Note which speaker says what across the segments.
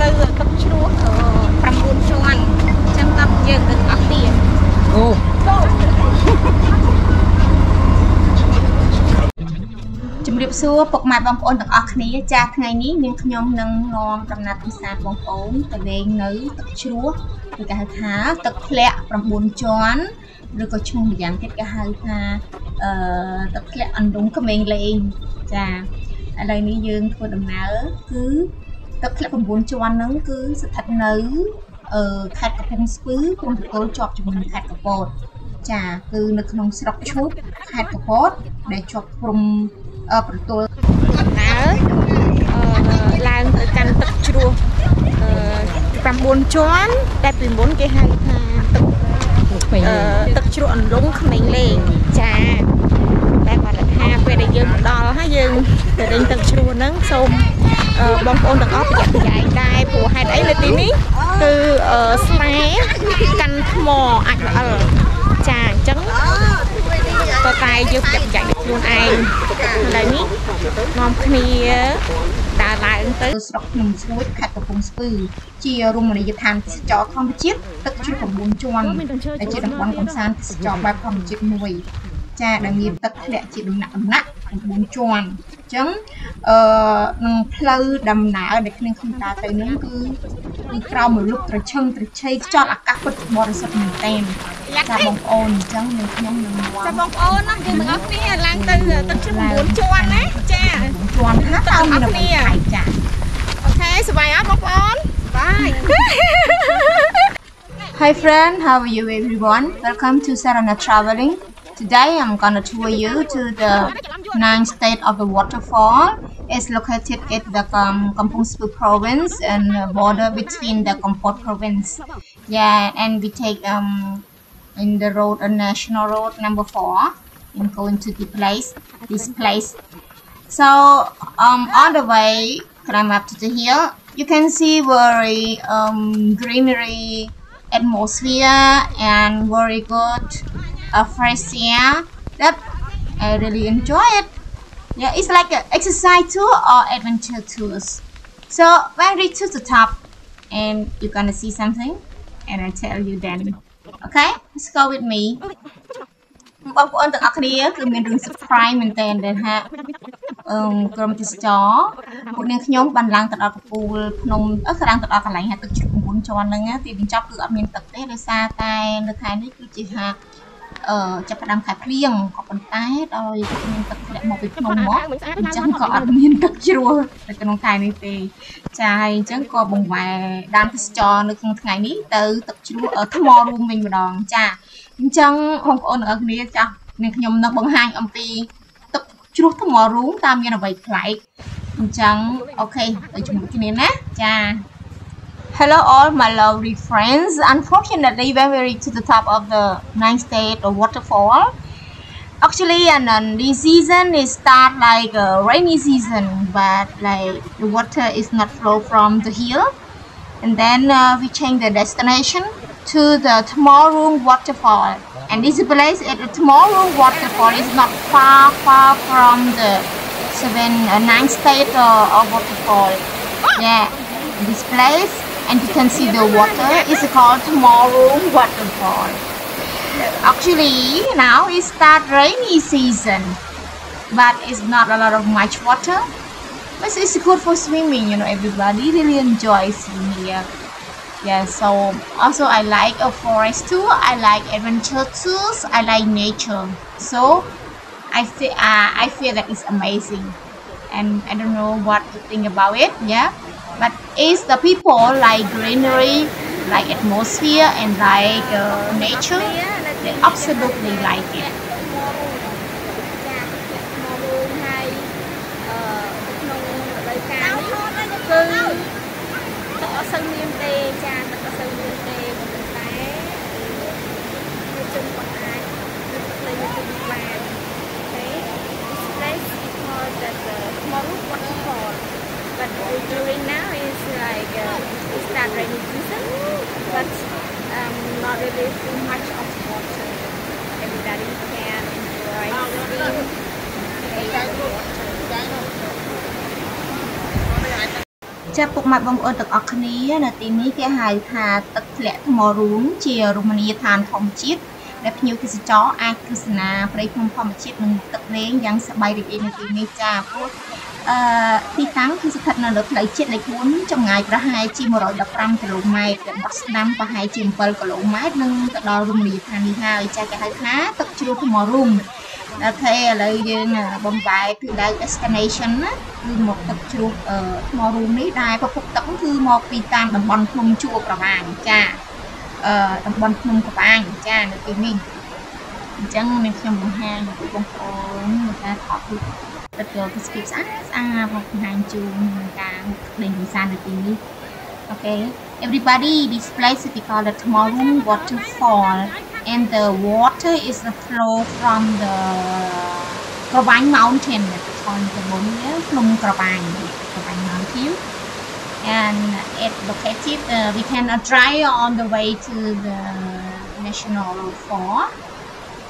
Speaker 1: ទៅទឹកជ្រោះ9ជាន់ចឹងដល់យើងទៅអស់ទៀតអូជំរាបសួរពុកម៉ែបងប្អូនទាំងអស់គ្នាចាថ្ងៃនេះនាងខ្ញុំនឹងនាំដំណើរទស្សនាបងប្អូនទៅលេងនៅទឹកជ្រោះឬក៏ហៅថាទឹកធ្លាក់9ជាន់ឬក៏ឈ្មោះម្យ៉ាងទៀតគេហៅថាទឹកធ្លាក់អណ្ដុងក្មេងលេងចាឥឡូវនេះយើងធ្វើដំណើរគឺទឹកធ្លាក់9ជាន់ហ្នឹងគឺស្ថិតនៅខេត្តកំពង់ស្ពឺព្រំប្រទល់ជាប់ជាមួយខេត្តកពតចាគឺនៅក្នុងស្រុកឈូកខេត្តកពតដែលជាប់ព្រំប្រទល់ដំណើរឡើងទៅកាន់ទឹកជ្រោះ9ជាន់តែពីមុនគេហៅថាទឹកជ្រោះអណ្ដុងក្មេងលេងចាតែគាត់ថាពេលដែលយើងដល់ហើយយើងទៅលេងទឹកជ្រោះហ្នឹងសូមបងប្អូនទាំងអស់ប្រយ័ត្នប្រយែងដែរព្រោះហេតុអីនៅទីនេះគឺស្លែកាន់ថ្មអាចល្អិលចាអញ្ចឹងតើតែយើងប្រយ័ត្នប្រយែងខ្លួនឯងឥឡូវនេះនាំគ្នាដើរឡើងទៅស្រុកភ្នំស្រួយខេត្តកំពង់ស្ពឺជារមណីយដ្ឋានទេសចរណ៍ធម្មជាតិទឹកជ្រោះ9ជាន់ដែលជាតំបន់កំសាន្តទេសចរណ៍បែបធម្មជាតិមួយចាដែលមានទឹកធ្លាក់ជាដំណាក់9ជាន់អញ្ចឹងនឹងផ្លូវដំណើរដែលគ្នាខ្ញុំដើរទៅនេះគឺក្រោមរលុបត្រឈឹងត្រឆេយខ្យល់អាកាសពិតបរិសុទ្ធមែនទែនចាបងប្អូនអញ្ចឹងនឹងខ្ញុំនឹងចាបងប្អូនណាយើងទាំងអស់គ្នាឡើងទៅទឹកជ្រោះ9ជាន់ណាចា9ជាន់ណាតើមានអ្វីចាអូខេសប្បាយអត់បងប្អូនបាយ Hi friend, how are you everyone? Welcome to Sarna Traveling. Today I'm gonna tour you to the ninth state of the waterfall. It's located at the Kampong Speu province and border between the Kampot province. Yeah, and we take in the road, a national road number 4, and going to this place. So on the way, climb up to the hill. You can see very greenery atmosphere and very good fresh air that I really enjoy it. Yeah, it's like an exercise tour or adventure tours. So when we reach to the top and you're gonna see something and I tell you then. Okay, let's go with me. បងប្អូនទាំងអស់គ្នាគឺមានរឿង surprise មែនទែនដែលថាក្រុមទេសចរពួកនាងខ្ញុំបានឡើងទៅដល់កំពូលភ្នំស្រាំងទៅដល់កន្លែងហាទឹកជ្រោះ9ជាន់ហ្នឹងទីបញ្ចប់គឺអត់មានទឹកទេដោយសារតែនៅខែនេះគឺជាហាចាប់ផ្ដើមខែភ្លៀងក៏ប៉ុន្តែដោយមានទឹកធ្លាក់មកពីភ្នំមកអញ្ចឹងក៏អត់មានទឹកជ្រោះនៅក្នុងខែនេះទេចាហើយអញ្ចឹងក៏បង្វែរដានទេសចរនៅក្នុងថ្ងៃនេះទៅទឹកជ្រោះថ្មរួមវិញម្ដងចាអញ្ចឹងបងប្អូនទាំងអស់គ្នាចាស់នាងខ្ញុំនឹងបង្ហាញអំពីទឹកជ្រោះថ្មរួមតើមានអ្វីប្លែកអញ្ចឹងអូខេទៅជាមួយគ្នាណាចា Hello all my lovely friends. Unfortunately, when we reach to the top of the ninth state or waterfall, actually, and this season is start like a rainy season, but like the water is not flow from the hill, and then we change the destination to the Thmar Rong Waterfall. And this place at the Thmar Rong Waterfall is not far from the ninth state of waterfall. Yeah, this place. And you can see the water is called Thmar Rong Waterfall. Actually, now it start rainy season, but it's not a lot of much water. But it's good for swimming. You know, everybody really enjoys swimming here. Yeah. So also I like a forest tour. I like adventure tours. I like nature. So I feel that it's amazing. And I don't know what to think about it. Yeah. But it's the people like greenery, like atmosphere, and like nature. They absolutely like it. But during now is like it's not rainy season, but not really too much of water. Everybody can enjoy swim. Cha puk mai bong ônទឹកអស់គ្នានៅទីនេះគេហៅថាទឹកធ្លាក់ Thmar Rong ជារមណីយដ្ឋានធម្មជាតិដែលភ្ញៀវទេសចរអាចទស្សនាព្រៃភ្នំធម្មជាតិនិងទឹកលេងយ៉ាងសប្បាយរីករាយនៅទីនេះចាព្រោះទីតាំងគឺស្ថិតនៅលើផ្លូវជាតិលេខ 4 ចម្ងាយប្រហែលជា 115 គីឡូម៉ែត្ររបស់ស្ដាំប្រហែលជា 7 គីឡូម៉ែត្រនិងទៅដល់រមណីយដ្ឋាននេះហើយចាគេហៅថាទឹកជ្រោះ Thmar Rong អូខេឥឡូវយើងបំបែកពីដៅ destination ណាគឺមកទឹកជ្រោះThmar Rong នេះដែលប្រភពទឹកគឺមកពីតាមតំបន់ភ្នំជួរប្រវាញចាតំបន់ភ្នំប្រវាញចានៅទីនេះអញ្ចឹងមានខ្ញុំបង្ហាញពីបងប្អូនមកការថតរូបទឹកទេសភាពស្អាតបង្ហាញជូនការលេងកម្សាន្តនៅទីនេះ Okay, everybody, this place is called the Thmar Rong Waterfall, and the water is the flow from the Kravang Mountain, called Cambodia, from Kravang Mountain, and it located. We can drive on the way to the National Road 4.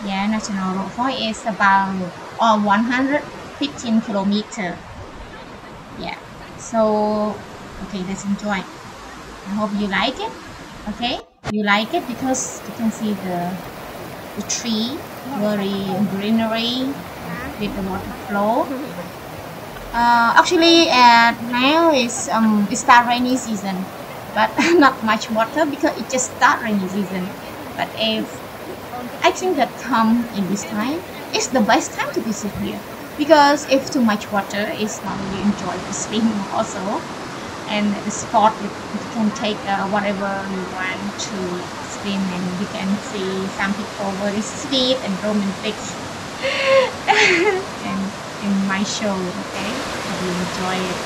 Speaker 1: Yeah, National Road 4 is about 115 kilometers. Yeah, so okay, let's enjoy. I hope you like it. Okay, you like it because you can see the tree, very greenery with the water flow. Actually, now is start rainy season, but not much water because it just start rainy season. But if I think that come in this time, it's the best time to visit here because if too much water, it's not really enjoy to swim also. And the spot you can take whatever you want to swim, and you can see some people very sweet and romantic and in my show. Okay, hope you enjoy it.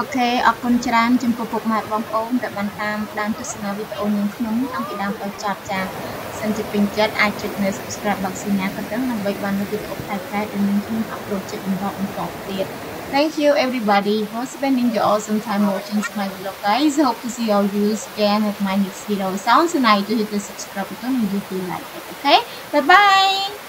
Speaker 1: Okay, អរគុណច្រើនចំពោះពុកម៉ែបងប្អូនដែលបានតាមដានទស្សនាវីដេអូនាងខ្ញុំតាំងពីដើមដល់ចប់ចា៎សិនជាពេញចិត្តអាចចុចនៅ subscribe ប៊ុកសញ្ញាក៏ដឹងដើម្បីបាននូវវីដេអូផ្សេងៗដែលនាងខ្ញុំអាប់ឡូតជាបន្តទៀត Thank you everybody for spending your awesome time watching my video guys. Hope to see all you again at my next video. Sounds so nice to hit the subscribe button if you feel like it. Okay, bye bye.